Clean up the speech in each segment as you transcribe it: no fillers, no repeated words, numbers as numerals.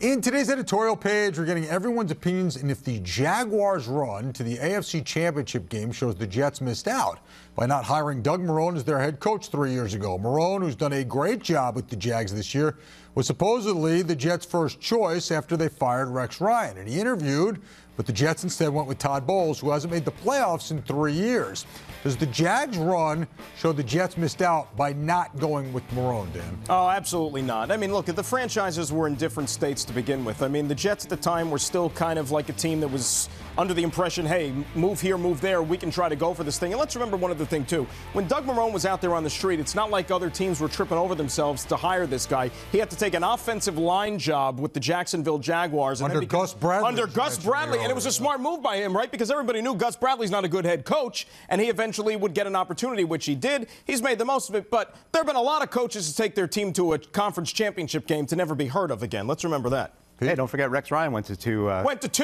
In today's editorial page, we're getting everyone's opinions on if the Jaguars' run to the AFC Championship game shows the Jets missed out by not hiring Doug Marrone as their head coach 3 years ago. Marrone, who's done a great job with the Jags this year, was supposedly the Jets' first choice after they fired Rex Ryan. And he interviewed, but the Jets instead went with Todd Bowles, who hasn't made the playoffs in 3 years. Does the Jags' run show the Jets missed out by not going with Marrone, Dan? Oh, absolutely not. I mean, look, the franchises were in different states to begin with. I mean, the Jets at the time were still kind of like a team that was under the impression, hey, move here, move there, we can try to go for this thing. And let's remember one other thing, too. When Doug Marrone was out there on the street, it's not like other teams were tripping over themselves to hire this guy. He had to take an offensive line job with the Jacksonville Jaguars. Under Gus Bradley. Under Gus Bradley. And it was a smart move by him, right? Because everybody knew Gus Bradley's not a good head coach, and he eventually would get an opportunity, which he did. He's made the most of it. But there have been a lot of coaches to take their team to a conference championship game to never be heard of again. Let's remember that. Hey, don't forget Rex Ryan went to two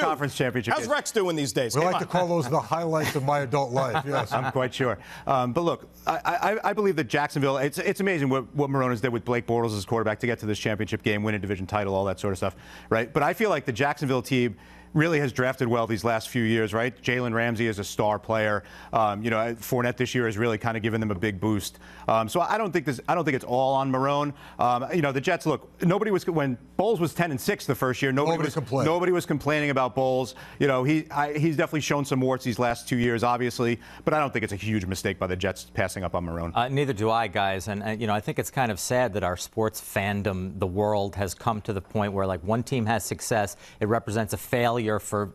conference championship games. How's Rex doing these days? We like to call those the highlights of my adult life, yes. I'm quite sure. But look, I believe that Jacksonville, it's amazing what Marrone has did with Blake Bortles as quarterback to get to this championship game, win a division title, all that sort of stuff, right? But I feel like the Jacksonville team really has drafted well these last few years, right? Jalen Ramsey is a star player. Fournette this year has really kind of given them a big boost. So I don't think it's all on Marrone. The Jets, look, when Bowles was 10-6 the first year, nobody was complaining about Bowles. He's definitely shown some warts these last 2 years, obviously, but I don't think it's a huge mistake by the Jets passing up on Marrone. Neither do I, guys. And I think it's kind of sad that our sports fandom, the world, has come to the point where, like, one team has success, it represents a failure for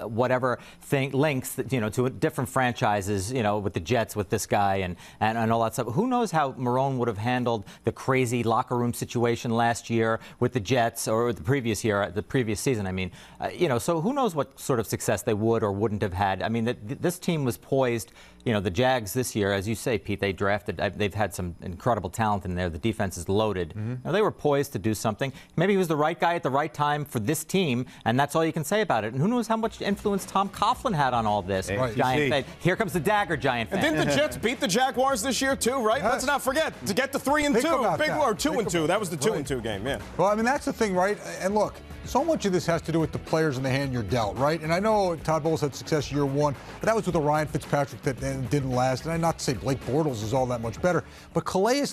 whatever links to different franchises, with the Jets, with this guy and all that stuff. Who knows how Marrone would have handled the crazy locker room situation last year with the Jets, or the previous year, the previous season, I mean. So who knows what sort of success they would or wouldn't have had. I mean, this team was poised. The Jags this year, as you say, Pete, they've had some incredible talent in there. The defense is loaded. Now, they were poised to do something. Maybe he was the right guy at the right time for this team, and that's all you can say about it. And who knows how much influence Tom Coughlin had on all this. Right. Giant fan. Here comes the dagger, Giant fan. And didn't the Jets beat the Jaguars this year, too, right? Yes. Let's not forget, to get to 3-2. Big or 2-2. That was the 2-2 game, yeah. Well, I mean, that's the thing, right? And look, so much of this has to do with the players in the hand you're dealt, right? And I know Todd Bowles had success year one, but that was with a Ryan Fitzpatrick that didn't last. And not to say Blake Bortles is all that much better, but Calais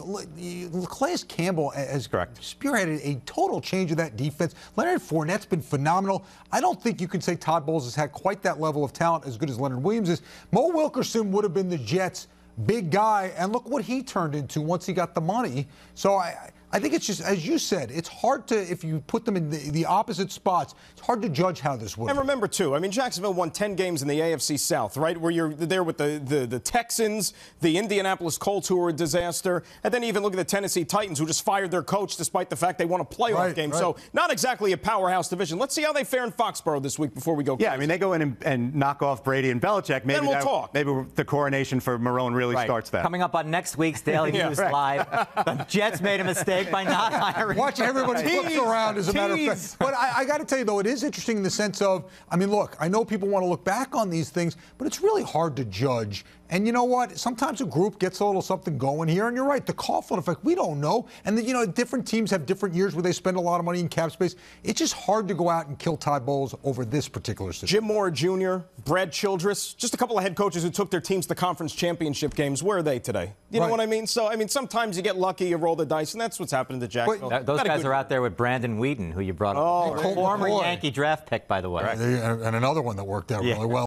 Campbell has spearheaded a total change of that defense. Leonard Fournette's been phenomenal. I don't think you can say Todd Bowles has had quite that level of talent as good as Leonard Williams is. Mo Wilkerson would have been the Jets' big guy, and look what he turned into once he got the money. So I think it's just, as you said, it's hard to, if you put them in the opposite spots, it's hard to judge how this would. And remember, too, I mean, Jacksonville won 10 games in the AFC South, right, where you're there with the Texans, the Indianapolis Colts, who were a disaster, and then even look at the Tennessee Titans, who just fired their coach despite the fact they won a playoff game. Right. So not exactly a powerhouse division. Let's see how they fare in Foxborough this week before we go. Yeah, I mean, they go in and knock off Brady and Belichick. Maybe then we'll talk. Maybe the coronation for Marrone really starts that. Coming up on next week's Daily News Live, the Jets made a mistake by not hiring. Watch everybody flips around, as a matter of fact. But I got to tell you, though, it is interesting in the sense of, I mean, look, I know people want to look back on these things, but it's really hard to judge. And you know what? Sometimes a group gets a little something going here, and you're right, the Coughlin effect, we don't know. And, different teams have different years where they spend a lot of money in cap space. It's just hard to go out and kill Todd Bowles over this particular situation. Jim Mora Jr., Brad Childress, just a couple of head coaches who took their teams to conference championship games. Where are they today? You know what I mean? So, I mean, sometimes you get lucky, you roll the dice, and that's what's happening to Jacksonville. Those guys are out there with Brandon Whedon, who you brought up. Oh, former Yankee draft pick, by the way. And another one that worked out really well.